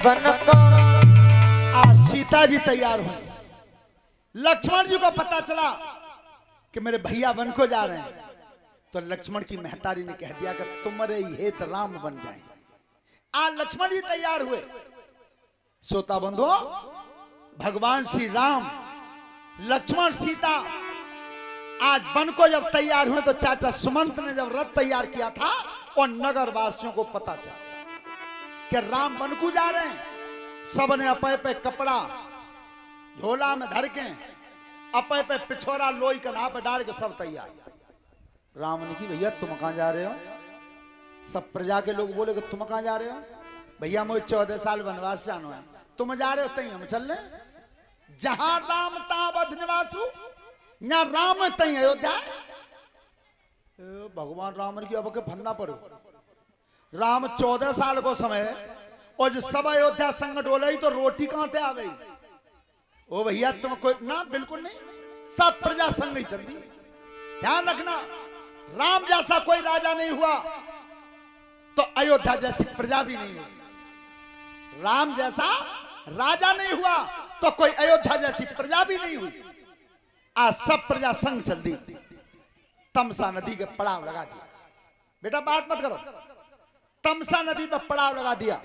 बन को। आज सीता जी तैयार हुई। लक्ष्मण जी को पता चला कि मेरे भैया वन को जा रहे हैं, तो लक्ष्मण की महतारी ने कह दिया कि तुम्हारे हेत राम बन जाएंगे। आज लक्ष्मण जी तैयार हुए। श्रोता बंधु, भगवान श्री राम, लक्ष्मण, सीता आज वन को जब तैयार हुए तो चाचा सुमंत ने जब रथ तैयार किया था और नगर वासियों को पता चला कि राम वन को जा रहे हैं, सबने अपने पे कपड़ा झोला में धर के अपने पे पिछोरा लोई कन्हा पे डाल के सब तैयार। राम ने की भैया तुम कहां जा रहे हो? सब प्रजा के लोग बोले कि तुम कहां जा रहे हो? भैया मुझे 14 साल वनवास जाना है, तुम जा रहे हो तई हम चल रहे। जहां राम ता बध निवासु, यहाँ राम तई अयोध्या। भगवान राम ने की अब के फंदा पर राम 14 साल को समय और जो सब अयोध्या संग डोले तो रोटी कहां थे आ गई? ओ भैया तुम कोई ना, बिल्कुल नहीं, सब प्रजा संग ही चलती। ध्यान रखना, राम जैसा कोई राजा नहीं हुआ तो अयोध्या जैसी प्रजा भी नहीं हुई। राम जैसा राजा नहीं हुआ तो कोई अयोध्या जैसी प्रजा भी नहीं हुई। आज सब प्रजा संग चल दी, तमसा नदी के पड़ाव लगा दिया। बेटा बात मत करो, तमसा नदी पर पड़ाव लगा दिया।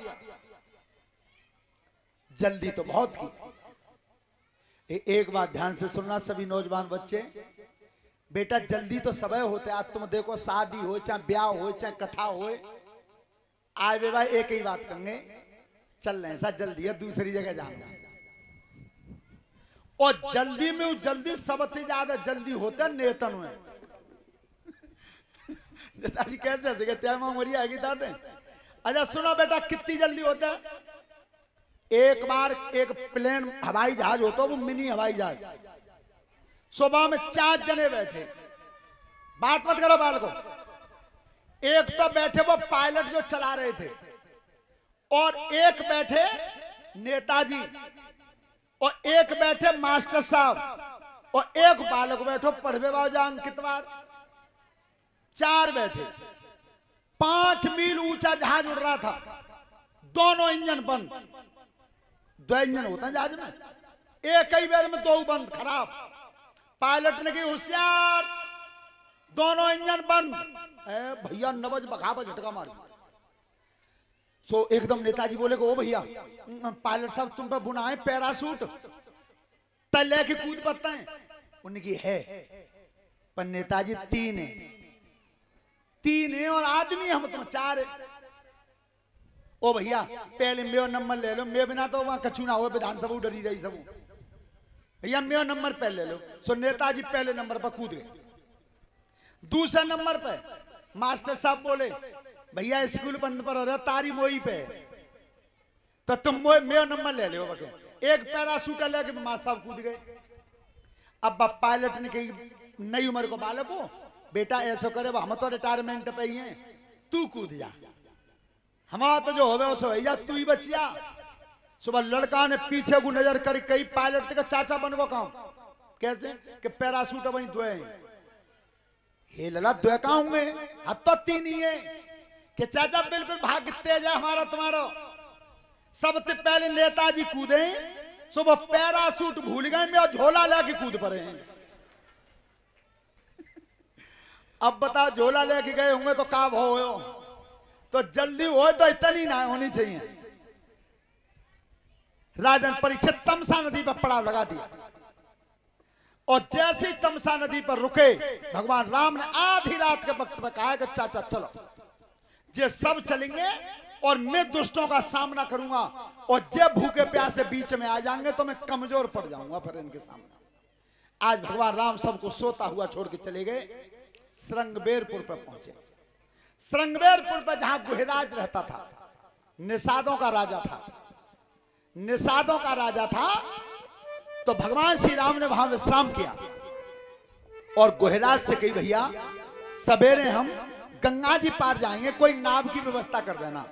जल्दी तो बहुत की। एक बात ध्यान से सुनना सभी नौजवान बच्चे, बेटा जल्दी तो सब होते। आज तुम देखो शादी हो चाहे ब्याह हो चाहे कथा हो, आए वे भाई एक ही बात कहेंगे, चल रहे ऐसा जल्दी है दूसरी जगह जाना। और जल्दी में जल्दी सबसे ज्यादा जल्दी होता नेतन में। नेताजी कैसे हंसेगे? त्यामा मरिया है दादे। अच्छा सुनो बेटा, कितनी जल्दी होता है? एक बार एक प्लेन हवाई जहाज होता है, वो मिनी हवाई जहाज, सुबह में 4 जने बैठे। बात मत करो बालको। एक तो बैठे वो पायलट जो चला रहे थे, और एक बैठे नेताजी, और एक बैठे मास्टर साहब, और एक बालक बैठो पढ़वे बाजा अंकित बार। 4 बैठे। 5 मील ऊंचा जहाज उड़ रहा था, दोनों इंजन बंद। 2 इंजन होता है जहाज में, एक ही बार में 2 बंद, खराब। पायलट ने की होशियार, दोनों इंजन बंद। भैया नवज बखाबा झटका मार। सो एकदम नेताजी बोले ओ भैया पायलट साहब तुम पे बुना है पैराशूट, तले की कूद पत्ता है। उनकी है, पर नेताजी 3 है और आदमी हम तुम 4 है। ओ भैया पहले मेरा नंबर ले लो, मैं बिना तो वहां कछु ना हो, विधानसभा डरी रही सब। भैया मेरा नंबर पहले ले लो। सो नेताजी पहले नंबर पर कूद गए। दूसरे नंबर पे मास्टर साहब बोले भैया स्कूल बंद पर हो रहा, तारी मोई पे, तो तुम मेरा नंबर ले लो। एक पैराशूट लेके मास्टर साहब कूद गए। अब पायलट ने कही नई उम्र को बालक हो, बेटा ऐसा करे हम तो रिटायरमेंट पे ही हैं, तू कूद जा, हमारा तो जो होवे सो है, तू ही बचिया। सुबह लड़का ने पीछे को नजर कर कई पायलट का चाचा बन को काम कैसे कि पैराशूट वही 2 हैं। हे लला 2 कहां होंगे? हाथ तो 3 ही है कि चाचा बिल्कुल भाग्य तेज है हमारा तुम्हारा। सबसे पहले नेताजी कूदे, सुबह पैराशूट भूल गए में और झोला लेके कूद पड़े हैं। अब बता झोला लेके गए होंगे तो का भाव हो, तो जल्दी हो तो इतनी ना होनी चाहिए। राजन परीक्षित तमसा नदी पर पड़ाव लगा दिया, और जैसे ही तमसा नदी पर रुके, भगवान राम ने आधी रात के वक्त में कहा कि चाचा चलो, जे सब चलेंगे और मैं दुष्टों का सामना करूंगा, और जे भूखे प्यासे बीच में आ जाएंगे तो मैं कमजोर पड़ जाऊंगा फिर इनके सामने। आज भगवान राम सबको सोता हुआ छोड़ के चले गए। श्रृंगबेरपुर पर पहुंचे। श्रृंगबेरपुर पर जहां गुहराज रहता था, निषादों का राजा था, निषादों का राजा था, तो भगवान श्री राम ने वहां विश्राम किया और गुहराज से कही भैया सवेरे हम गंगा जी पार जाएंगे, कोई नाव की व्यवस्था कर देना।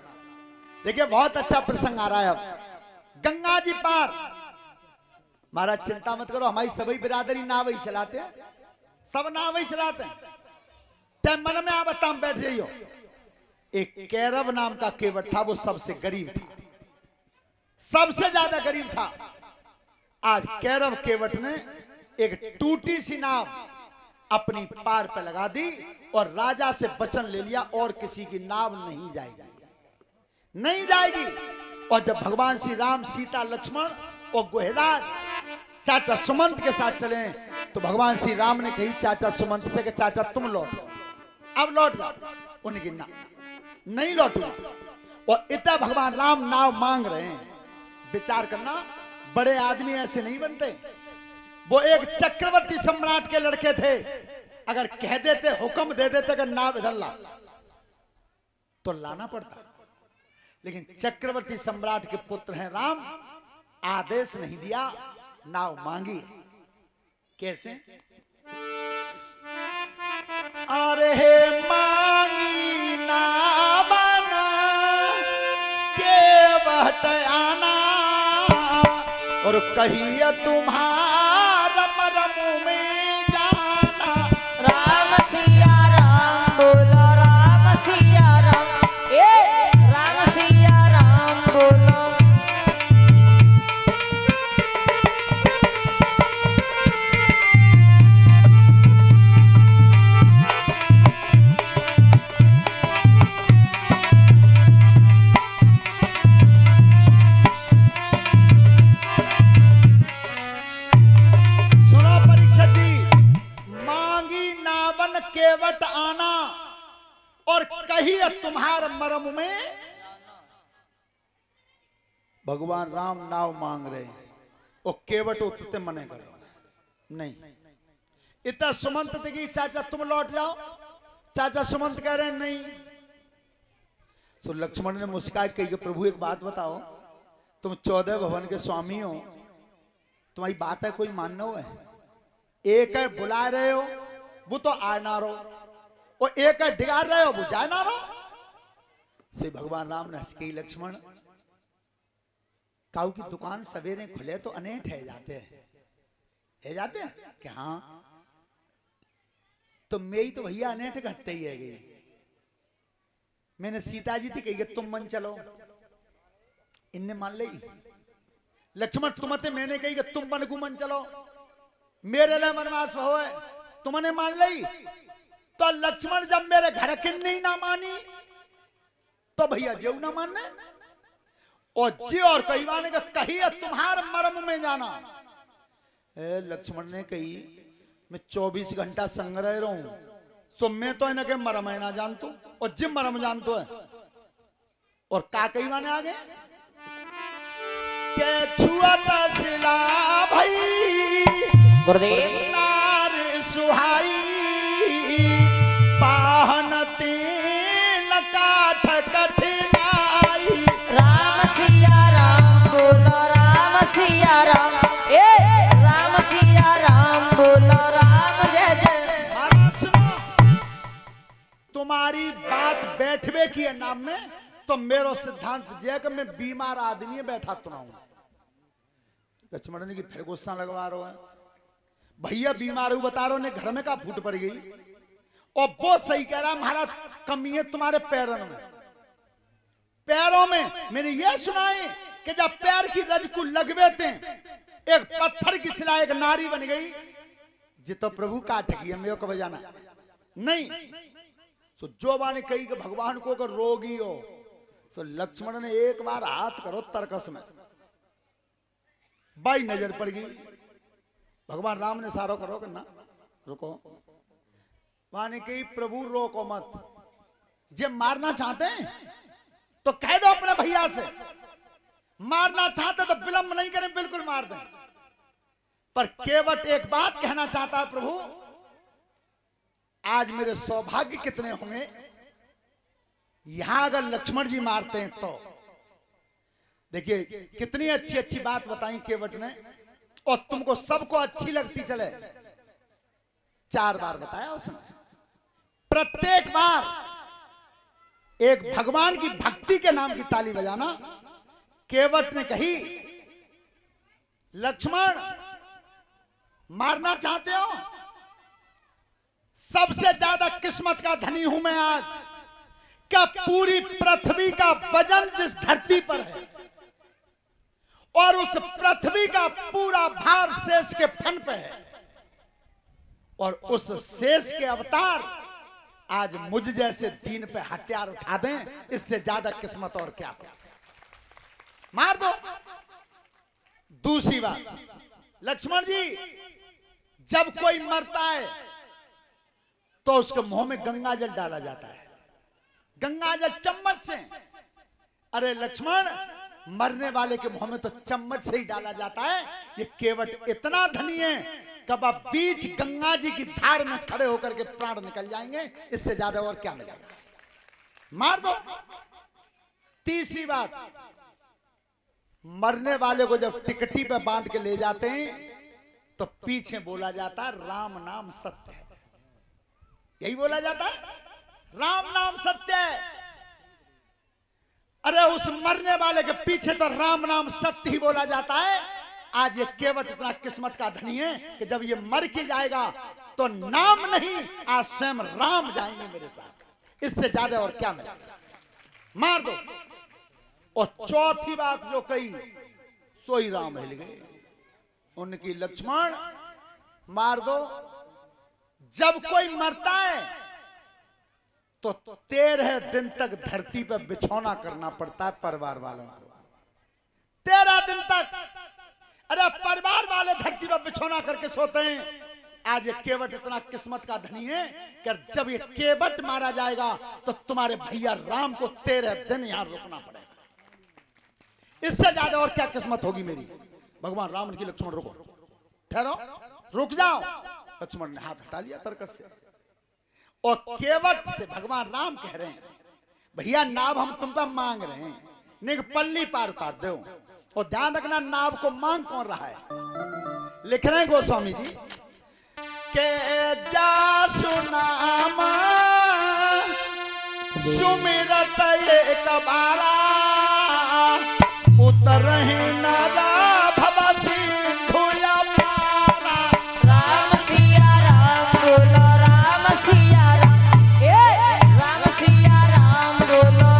देखिए बहुत अच्छा प्रसंग आ रहा है। अब गंगा जी पार, महाराज चिंता मत करो, हमारी सभी बिरादरी नाव ही चलाते हैं, सब नाव ही चलाते हैं। तय मन में आप बताम बैठ जाइयो। एक कैरव नाम का केवट था, वो सबसे गरीब था। सबसे ज्यादा गरीब था। आज कैरव केवट ने एक टूटी सी नाव अपनी पार पर लगा दी और राजा से वचन ले लिया और किसी की नाव नहीं जाएगी, नहीं जाएगी। और जब भगवान श्री राम, सीता, लक्ष्मण और गोहेराज चाचा सुमंत के साथ चले तो भगवान श्री राम ने कही चाचा सुमंत से कि चाचा तुम लौटो, अब लौट जाओ। उनकी ना नहीं लौटूंगा। और इतना भगवान राम नाव मांग रहे हैं। विचार करना, बड़े आदमी ऐसे नहीं बनते। वो एक चक्रवर्ती सम्राट के लड़के थे, अगर कह देते, हुक्म दे देते कि नाव इधर ला तो लाना पड़ता। लेकिन चक्रवर्ती सम्राट के पुत्र हैं राम, आदेश नहीं दिया, नाव मांगी। कैसे? अरे मांगी नाव केवट आना और कहिए तुम्हारा मरम में जाना। राम सिया राम बोलो, राम सिया राम, राम सिया राम बोलो। केवट आना और कहिए तुम्हारे मरम में। भगवान राम नाव मांग रहे हैं और केवट उतरते मने करो नहीं। इतना सुमंत की चाचा तुम लौट जाओ, चाचा सुमंत कह रहे हैं नहीं। तो लक्ष्मण ने मुस्कान कही कि प्रभु एक बात बताओ, तुम 14 भवन के स्वामी हो, तुम्हारी बात है कोई मानना हो है? एक है बुला रहे हो वो तो आए ना रहो, और एक है डिगार रहे हो वो जाए ना रहो। से भगवान राम ने हंस के लक्ष्मण, काऊ की दुकान सवेरे खुले तो अनेक है जाते हैं कि हाँ, तो मेरी तो भैया अनेक घटते ही है गई। मैंने सीता जी थी कही तुम मन चलो, इनने मान ली। लक्ष्मण तुम्हें मैंने कही कि तुम मन को मन चलो, मेरे लिए मनवास हो है, तुमने मान ली। तो लक्ष्मण जब मेरे घर के नहीं ना मानी तो भैया जेऊ ना मानने। और जी और कही माने का कही तुम्हारे मर्म में जाना। लक्ष्मण ने कही मैं 24 घंटा संग रह रहा हूं, सो मैं तो इन्हें के मरम है ना जानतू और जिम मरम जानतो है। और का कही माने आगे के छुआता सिला भाई गुरुदेव नार सुहाई पाहन तीन काठ कठिनाई। राम सिया राम बोलो, राम सिया राम, राम सिया राम बोलो, राम जय जय। महाराज सुनो, तुम्हारी बात बैठवे की है नाम में तो मेरो सिद्धांत जय कि मैं बीमार आदमी बैठा तो ना हूं। लक्ष्मण ने की फिर गुस्सा लगवा रहा है, भैया बीमार हूं बता रहा हूं, घर में का फूट पड़ गई। और वो सही कह रहा महाराज, कमी है तुम्हारे पैरों में, पैरों में। मैंने ये सुना है कि जब पैर की रज को लगवे थे, एक पत्थर की सिला एक नारी बन गई। जितो प्रभु काट गया मेरे को बजाना नहीं। सो जो बाने कही कि भगवान को अगर रोगी हो, सो लक्ष्मण ने एक बार हाथ करो तरकस में, बाई नजर पड़ गई। भगवान राम ने सारो करो करना, रुको। माने कही प्रभु रोको मत, जब मारना चाहते हैं तो कह दो अपने भैया से, मारना चाहते तो विलंब नहीं करें, बिल्कुल मार दें। पर केवट एक बात कहना चाहता है, प्रभु आज मेरे सौभाग्य कितने होंगे, यहां अगर लक्ष्मण जी मारते हैं तो। देखिए कितनी अच्छी अच्छी बात बताई केवट ने, और तुमको सबको अच्छी लगती चले। 4 बार बताया उसने, प्रत्येक बार एक भगवान की भक्ति के नाम की ताली बजाना। केवट ने कही लक्ष्मण मारना चाहते हो, सबसे ज्यादा किस्मत का धनी हूं मैं आज, क्या पूरी पृथ्वी का वजन जिस धरती पर है और उस पृथ्वी का पूरा भार शेष के फन पे है, और उस शेष के अवतार आज मुझ जैसे दीन पे हथियार उठा दें, इससे ज्यादा किस्मत और क्या हो। मार दो। दूसरी बात, लक्ष्मण जी जब कोई मरता है तो उसके मुंह में गंगा जल डाला जाता है, गंगा जल चम्मच से। अरे लक्ष्मण, मरने वाले के मुंह में तो चम्मच से ही डाला जाता है। ये केवट इतना धनी है, कब आप बीच गंगा जी की धार में खड़े होकर के प्राण निकल जाएंगे, इससे ज्यादा और क्या मिलेगा। मार दो। तीसरी बात, मरने वाले को जब टिकटी पे बांध के ले जाते हैं तो पीछे बोला जाता राम नाम सत्य है। यही बोला जाता, राम नाम सत्य है। अरे उस मरने वाले के पीछे तो राम नाम सत्य ही बोला जाता है। आज ये केवट इतना किस्मत का धनी है कि जब ये मर के जाएगा तो नाम नहीं, आज स्वयं राम जाएंगे मेरे साथ, इससे ज्यादा और क्या मिलेगा। मार दो। और चौथी बात जो कही सोई राम हिल गए उनकी, लक्ष्मण मार दो। जब कोई मरता है तो 13 दिन तक धरती पर बिछौना करना पड़ता है परिवार वालों को, 13 दिन तक। अरे परिवार वाले धरती पर बिछौना करके सोते हैं। आज ये केवट इतना किस्मत का धनी है कि जब ये केवट मारा जाएगा तो तुम्हारे भैया राम को 13 दिन यहां रुकना पड़ेगा, इससे ज्यादा और क्या किस्मत होगी मेरी। भगवान राम ने की, लक्ष्मण रुको, ठहरो, रुक जाओ। लक्ष्मण ने हाथ हटा लिया तरकस से, और केवट से भगवान राम कह रहे हैं, भैया नाव हम तुम पर मांग रहे हैं, नहीं पल्ली पार उतार दो। और ध्यान रखना, नाव को मांग कौन रहा है। लिख रहे हैं गोस्वामी जी के जा सुनामा सुमिरत एक बारा उतरहि नारा भव सिंधु या पारा। राम सिया राम बोलो, राम सिया राम, राम सिया राम बोलो।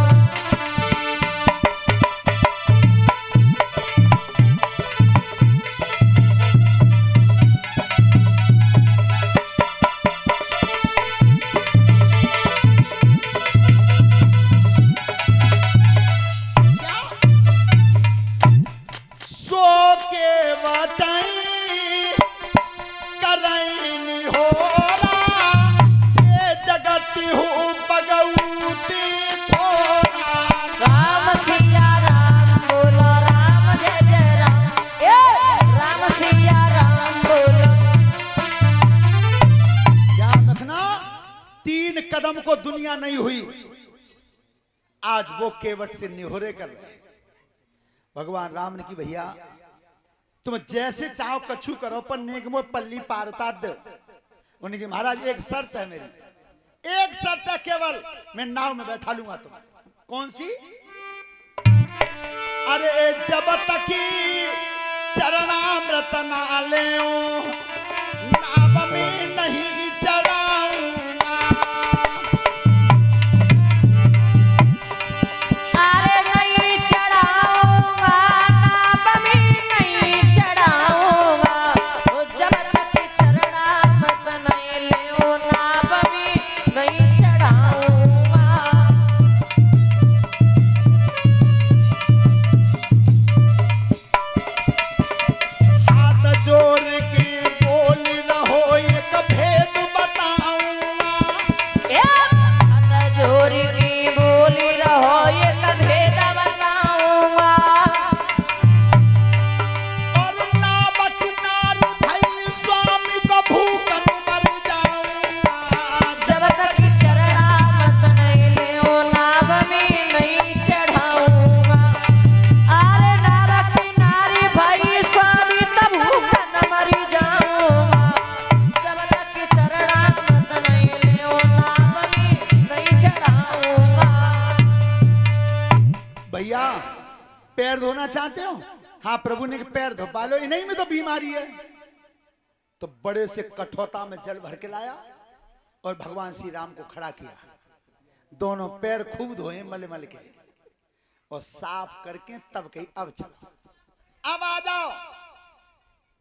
कदम को दुनिया नहीं हुई, आज वो केवट से निहोरे कर रहे हैं। भगवान राम ने की, भैया तुम जैसे चाहो कछु करो, पर नेगमो पल्ली पार उतार दो। उन्होंने की, महाराज एक शर्त है मेरी, एक शर्त है केवल, मैं नाव में बैठा लूंगा तुम। कौन सी? अरे जब तक चरणामृत ना ले नाव में नहीं चढ़ाऊंगा। अरे नहीं चढ़ाऊंगा, नाव में नहीं चढ़ाऊंगा। जब तक चरणामृत नहीं ले नाव में नहीं चढ़ाऊंगा। हाथ जोड़ के बोल रहो एक भेद बताऊंगा। हाथ जोड़ के बोल रहो एक भेद बताऊंगा। और नाव किनारे भई स्वामी को भूखन मर जाऊंगा। जब तक चरणामृत नहीं ले नाव में नहीं चढ़ाऊंगा। अरे नाव किनारे भाई स्वामी तब भूखन मर जाऊंगा। जब तक चरणामृत नहीं ले नाव में नहीं चढ़ाऊंगा। भैया पैर धोना चाहते हो? हाँ प्रभु ने पैर धोपा लो, इन्हीं में तो बीमारी है। तो बड़े से कठोता में जल भर के लाया और भगवान श्री राम को खड़ा किया। दोनों पैर खूब धोए मल मल के और साफ करके तब कही अब चलो, अब आ जाओ।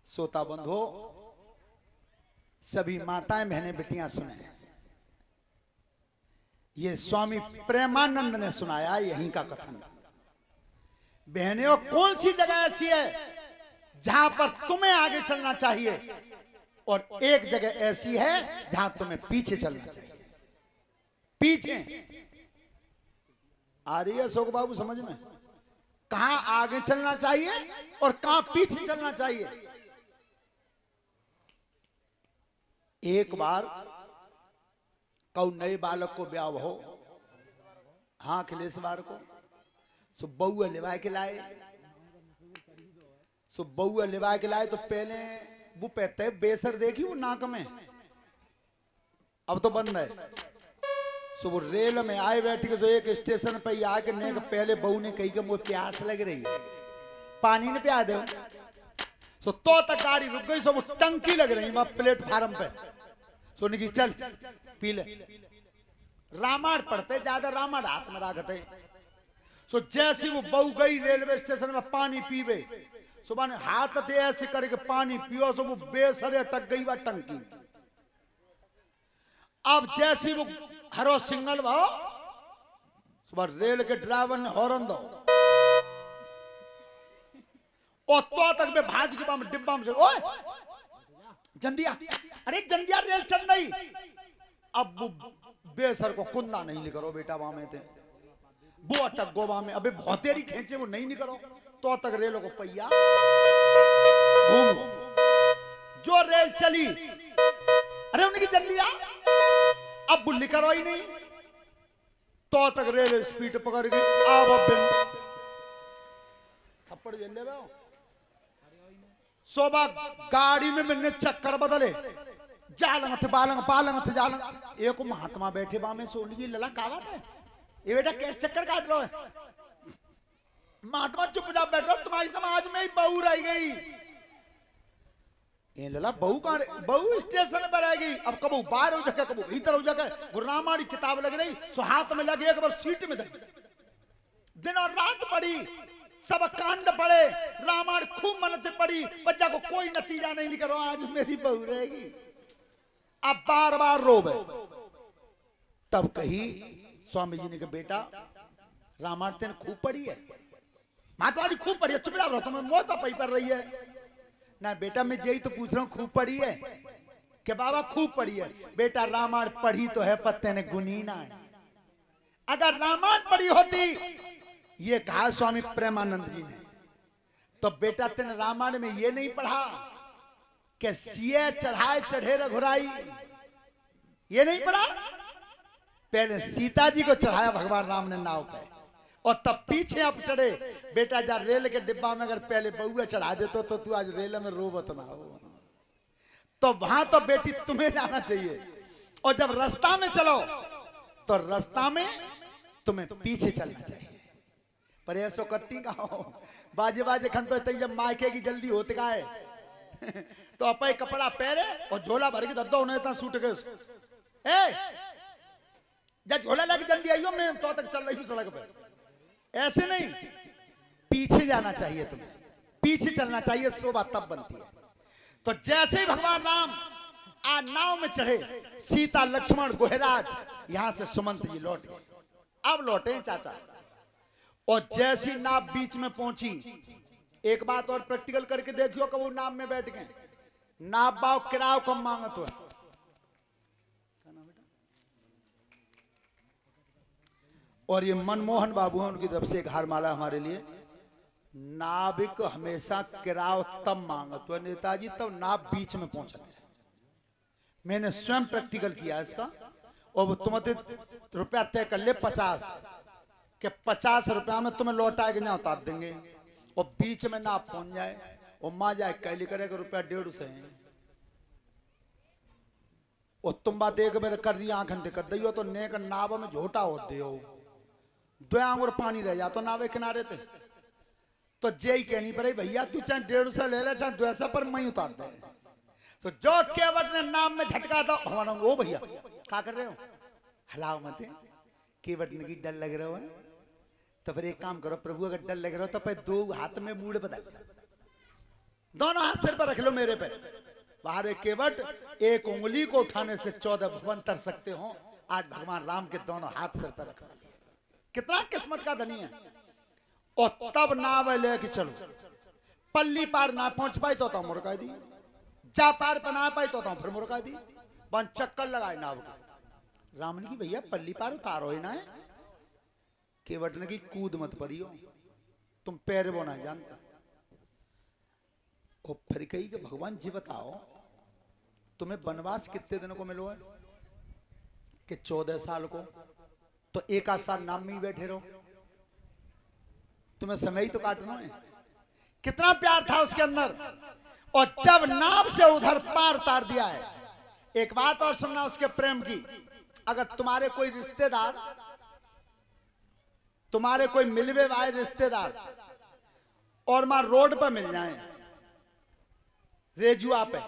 सोता बंद हो। सभी माताएं बहनें बेटियां सुने, ये स्वामी प्रेमानंद ने सुनाया यहीं का कथन। बहनें, कौन सी जगह ऐसी है जहां पर तुम्हें आगे चलना चाहिए और एक जगह ऐसी है जहां तुम्हें पीछे चलना चाहिए। पीछे आ रही है शोक बाबू समझ में? कहां आगे चलना चाहिए और कहां पीछे चलना चाहिए। एक बार कौ नए बालक को ब्याह हो, हाँ अखिलेश बार को सो बउआ लिवा के लाए, सो बउआ लिवा के लाए तो पहले वो पहते बेसर देखी वो नाक में, अब तो बंद है। सो वो रेल में आए बैठ के जो एक स्टेशन पे आके ने पहले बहू ने कही कि मुझे प्यास लग रही है, पानी ने पिया दो। सो तो तक गाड़ी रुक गई। सो वो टंकी लग रही वहां प्लेटफार्म पे। सो निकी चल पी ले। रामायण पढ़ते, ज्यादा रामायण हाथ में रखते। सो जैसी वो बहू गई रेलवे स्टेशन में पानी पीवे, सुबह ने हाथ दे ऐसे करके पानी पियो। सो वो बेसरे अटक गई वह टंकी। अब जैसी वो हरो सिग्नल भाव, सुबह रेल के ड्राइवर ने हॉर्न दो और तो तक में भाज के डिब्बा में से ओए जंदिया, अरे जंदिया रेल चल रही। अब वो बेसर को कुंदा नहीं निकलो बेटा वहां में थे, वो अटक गो वहां में। अबे भौतेरी खींचे वो नहीं निकलो तो तक रेलों को पहिया घूम जो रेल चली। अरे उनकी जंदिया अब बुल्ली करो ही नहीं तो तक रेल स्पीड पकड़ गई। अब थप्पड़ झेल ले सोबा गाड़ी में मैंने चक्कर बदले, जालंग थे बालंग बालंग थे जालंग। एक महात्मा बैठे बा में सोनी लला कावा था, ये बेटा कैसे चक्कर काट रहा है। महात्मा चुपचाप बैठ रहा, तुम्हारी समाज में ही बहू रह गई। ये लला बहू कहां, बहू स्टेशन पर रह गई। अब कबू बाहर हो जाए कबू भीतर हो जाए। वो रामायण किताब लग रही सो हाथ में लगे, एक बार सीट में दे दिन और रात पड़ी, सब कांड पड़े, रामायण खूब मनते पड़ी, बच्चा को कोई नतीजा नहीं निकलो। आज मेरी बहू रहेगी। अब बार बार रोवे। तब कही स्वामी जी ने कहा बेटा रामायण तेने खूब पढ़ी है, महात्मा जी खूब पढ़ी है, चुप रहो तुम्हें मौत पई पर रही है ना। बेटा मैं यही तो पूछ रहा हूं खूब पढ़ी है कि बाबा खूब पढ़ी है। बेटा रामायण पढ़ी तो है पत्ते ने गुनी ना है। अगर रामायण पढ़ी होती, ये कहा स्वामी प्रेमानंद जी ने, तो बेटा तेने रामायण में ये नहीं पढ़ा कि सिए चढ़ाए चढ़े रघुराई, ये नहीं पढ़ा। पहले सीता जी को चढ़ाया भगवान राम ने नाव पे और तब पीछे आप चढ़े। बेटा जा रेल के डिब्बा में अगर पहले बउआ चढ़ा देते तो तू आज रेल में रोवत ना हो। तो वहां तो बेटी तुम्हें जाना चाहिए और जब रास्ता में चलो तो रास्ता में तुम्हें पीछे चलना चाहिए। पर ऐसो करती का हो बाजे बाजे खन तो जब मायके की जल्दी होते का है तो अपने कपड़ा पहरे और झोला भर के दद्दो उन्हें इतना सूट के जब झोला लग जल्दी आइयो मैं तो तक चल रही हूँ सड़क पर। ऐसे नहीं, पीछे जाना चाहिए, तुम्हें पीछे चलना चाहिए, शोभा तब बनती है। तो जैसे ही भगवान राम आ नाव में चढ़े, सीता लक्ष्मण गुहराज यहां से सुमंत जी लौट गए। अब लौटे चाचा और जैसी नाव बीच में पहुंची, एक बात और प्रैक्टिकल करके देखियो कि वो नाव में बैठ गए। नाव बाव किराया कम मांगत हो। और ये मनमोहन बाबू हैं, उनकी तरफ से एक हार माला हमारे लिए। नाविक हमेशा किराया तब मांगत हो नेताजी तब नाव बीच में पहुंचते हैं। मैंने स्वयं प्रैक्टिकल किया इसका। और वो तुम्हें रुपया तय कर ले 50 के 50 रुपया में तुम्हें लौटा के ना उतार देंगे और बीच में ना पहुंच जाए और माँ जाए कैली करेगा रुपया 150 है और तुम बात एक बार कर रही आंखन दिक्कत दियो तो नेक नाव में झोटा हो दियो 2 आंगुर पानी रह जा तो नावे किनारे थे तो जय कहनी पड़े भैया तू चाहे 150 ले ले चाहे 200 पर मैं उतार दे। तो जो केवट ने नाम में झटका था हमारा ओ भैया क्या कर रहे हो हलाओ मत केवट ने की डर लग रहा है तो फिर एक काम करो प्रभु अगर डर लग रहा हो तो फिर 2 हाथ में मूड बदल दोनों हाथ सिर पर रख लो मेरे पे। बाहर केवट एक उंगली को उठाने से 14 भवन तर सकते हो। आज भगवान राम के दोनों हाथ सिर पर रख लिए। कितना किस्मत का धनी है। और तब नाव ले कि चलो, पल्ली पार ना पहुंच पाई तो मुर्गा दी, जा पार पर ना पाई तो फिर मुर्गा दी, बन चक्कर लगाए नाव का। राम ने की भैया पल्ली पार उतारो ही ना है। केवट ने की कूद मत परियो, तुम पैर वो ना जानता। और फिर कही कि भगवान जी बताओ तुम्हें वनवास कितने दिनों को मिलो है? कि 14 साल को। तो एक आध साल नाम में ही बैठे रहो, तुम्हें समय ही तो काटना है। कितना प्यार था उसके अंदर। और जब नाव से उधर पार तार दिया है। एक बात और सुनना उसके प्रेम की। अगर तुम्हारे कोई रिश्तेदार, तुम्हारे कोई मिलवे वाले रिश्तेदार और मां रोड पर मिल जाए, रेजुआ पे,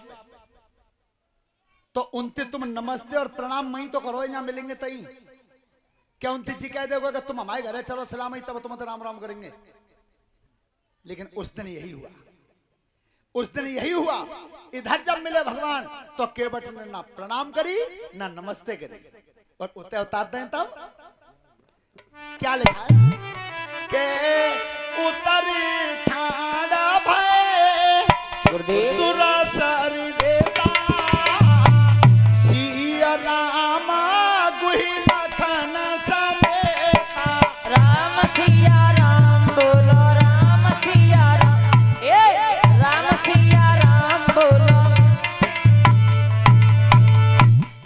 तो उनसे तुम नमस्ते और प्रणाम मई तो करो, यहाँ मिलेंगे तई। क्या उनती जी कह दोगे कि तुम हमारे घर है, चलो सलाम ही, तब तुम तो राम राम करेंगे। लेकिन उस दिन यही हुआ, उस दिन यही हुआ। इधर जब मिले भगवान तो केवट ने ना प्रणाम करी ना नमस्ते करी। और उतारते हैं तब क्या लिखा है के उतरी ठाड़ा भय सुरसरी बेटा सिया रामा गुही लखन समेता। राम सिया राम बोलो, राम सिया राम, ए राम सिया राम बोलो।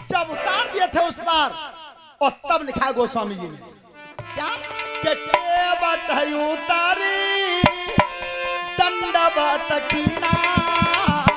जब उतार दिए थे उस बार, और तब लिखा गोस्वामी जी ने क्या के केवट उतारी दंडवत कीना।